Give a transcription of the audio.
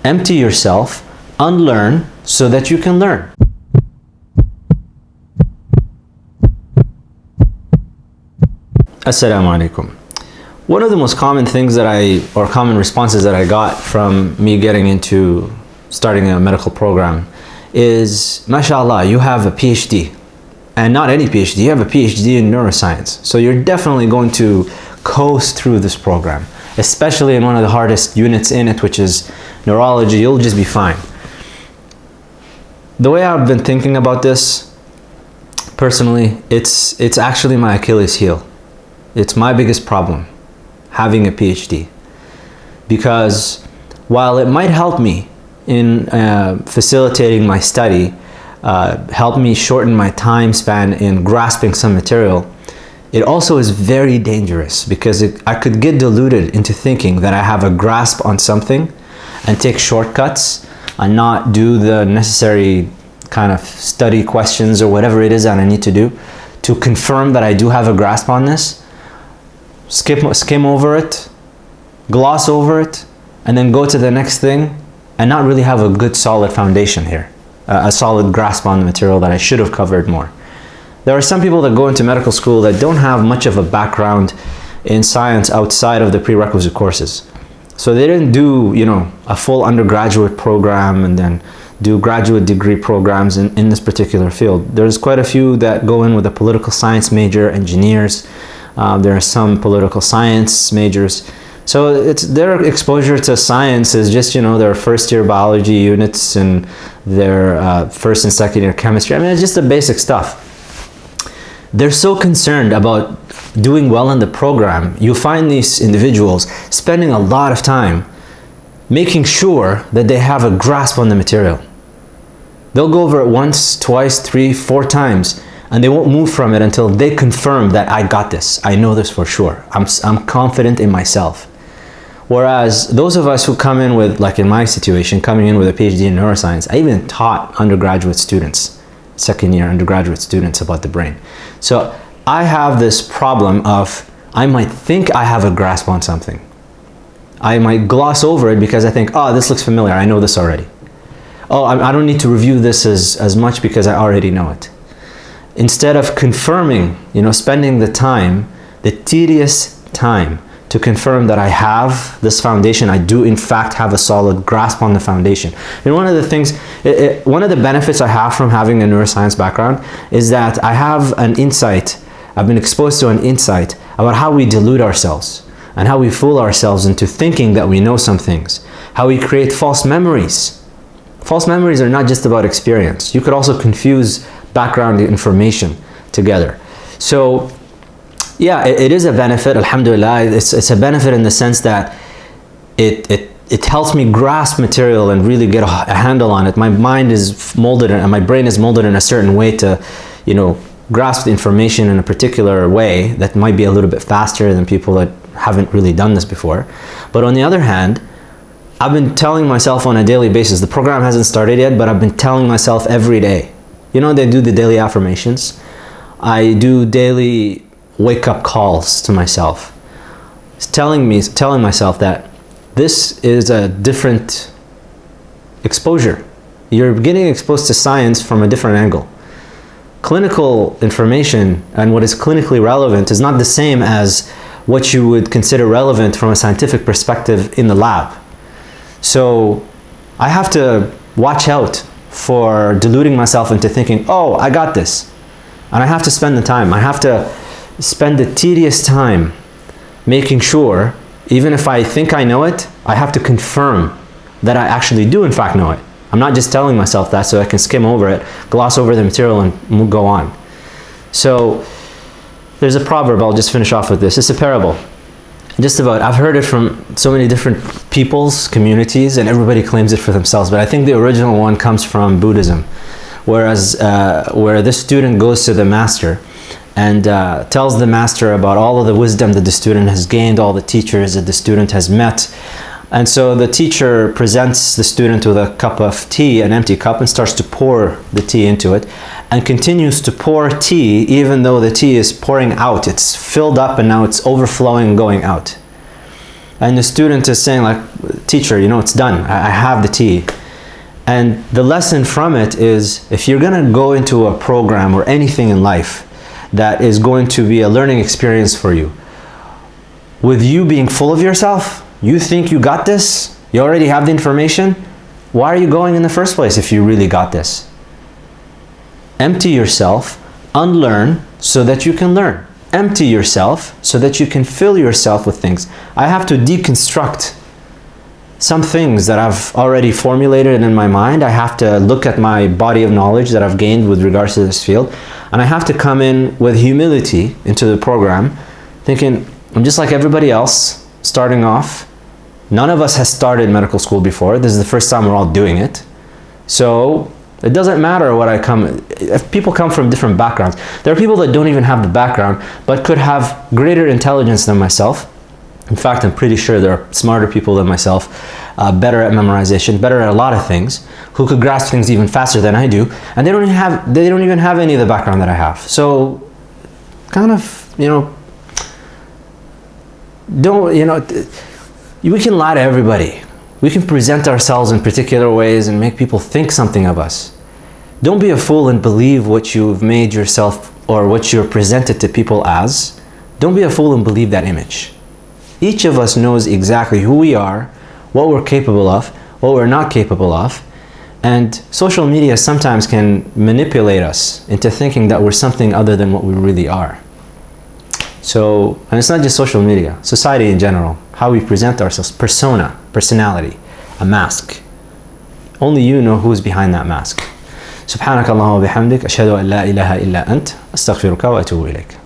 Empty yourself, unlearn, so that you can learn. Assalamu alaikum. One of the most common things common responses that I got from me getting into starting a medical program is, mashallah, you have a PhD. And not any PhD, you have a PhD in neuroscience. So you're definitely going to coast through this program, especially in one of the hardest units in it, which is neurology. You'll just be fine. The way I've been thinking about this, personally, it's actually my Achilles heel. It's my biggest problem, having a PhD. Because while it might help me in facilitating my study, help me shorten my time span in grasping some material, it also is very dangerous because I could get deluded into thinking that I have a grasp on something and take shortcuts and not do the necessary kind of study questions or whatever it is that I need to do to confirm that I do have a grasp on this, skim over it, gloss over it, and then go to the next thing and not really have a good solid foundation here, a solid grasp on the material that I should have covered more. There are some people that go into medical school that don't have much of a background in science outside of the prerequisite courses. So they didn't do, a full undergraduate program and then do graduate degree programs in this particular field. There's quite a few that go in with a political science major, engineers. There are some political science majors. So their exposure to science is just, their first year biology units and their first and second year chemistry. I mean, it's just the basic stuff. They're so concerned about doing well in the program. You find these individuals spending a lot of time making sure that they have a grasp on the material. They'll go over it once, twice, 3, 4 times, and they won't move from it until they confirm that I got this. I know this for sure. I'm confident in myself. Whereas those of us who come in with, like in my situation, coming in with a PhD in neuroscience, I even taught undergraduate students, second year undergraduate students, about the brain. So I have this problem of, I might think I have a grasp on something. I might gloss over it because I think, oh, this looks familiar, I know this already. Oh, I don't need to review this as much because I already know it. Instead of confirming, spending the time, the tedious time, to confirm that I have this foundation, I do in fact have a solid grasp on the foundation. And one of the things, one of the benefits I have from having a neuroscience background is that I have an insight, I've been exposed to an insight about how we delude ourselves and how we fool ourselves into thinking that we know some things, how we create false memories. False memories are not just about experience. You could also confuse background information together. So yeah, it is a benefit, alhamdulillah. It's a benefit in the sense that it helps me grasp material and really get a handle on it. My mind is molded and my brain is molded in a certain way to, grasp the information in a particular way that might be a little bit faster than people that haven't really done this before. But on the other hand, I've been telling myself on a daily basis, the program hasn't started yet, but I've been telling myself every day. They do the daily affirmations. I do daily wake-up calls to myself. It's telling myself that this is a different exposure. You're getting exposed to science from a different angle. Clinical information and what is clinically relevant is not the same as what you would consider relevant from a scientific perspective in the lab. So I have to watch out for deluding myself into thinking, oh, I got this. And I have to spend the time. I have to spend the tedious time making sure, even if I think I know it, I have to confirm that I actually do in fact know it. I'm not just telling myself that so I can skim over it, gloss over the material and go on. So there's a proverb, I'll just finish off with this. It's a parable. I've heard it from so many different peoples, communities, and everybody claims it for themselves. But I think the original one comes from Buddhism, where this student goes to the master and tells the master about all of the wisdom that the student has gained, all the teachers that the student has met. And so the teacher presents the student with a cup of tea, an empty cup, and starts to pour the tea into it, and continues to pour tea even though the tea is pouring out. It's filled up and now it's overflowing and going out. and the student is saying like, teacher, you know, it's done. I have the T. And the lesson from it is, if you're gonna go into a program or anything in life that is going to be a learning experience for you, with you being full of yourself, you think you got this, you already have the information, why are you going in the first place if you really got this? Empty yourself, unlearn so that you can learn. Empty yourself so that you can fill yourself with things. I have to deconstruct some things that I've already formulated in my mind. I have to look at my body of knowledge that I've gained with regards to this field, and I have to come in with humility into the program, thinking I'm just like everybody else, starting off. None of us has started medical school before. This is the first time we're all doing it. So it doesn't matter what I come, if people come from different backgrounds. There are people that don't even have the background, but could have greater intelligence than myself. In fact, I'm pretty sure there are smarter people than myself, better at memorization, better at a lot of things, who could grasp things even faster than I do, and they don't even have any of the background that I have. So, kind of, you know, we can lie to everybody. We can present ourselves in particular ways and make people think something of us. Don't be a fool and believe what you've made yourself or what you're presented to people as. Don't be a fool and believe that image. Each of us knows exactly who we are, what we're capable of, what we're not capable of, and social media sometimes can manipulate us into thinking that we're something other than what we really are. So, and it's not just social media, society in general, how we present ourselves, persona, personality, a mask. Only you know who's behind that mask. سبحانك اللهم وبحمدك أشهد أن لا إله إلا أنت أستغفرك وأتوب إليك.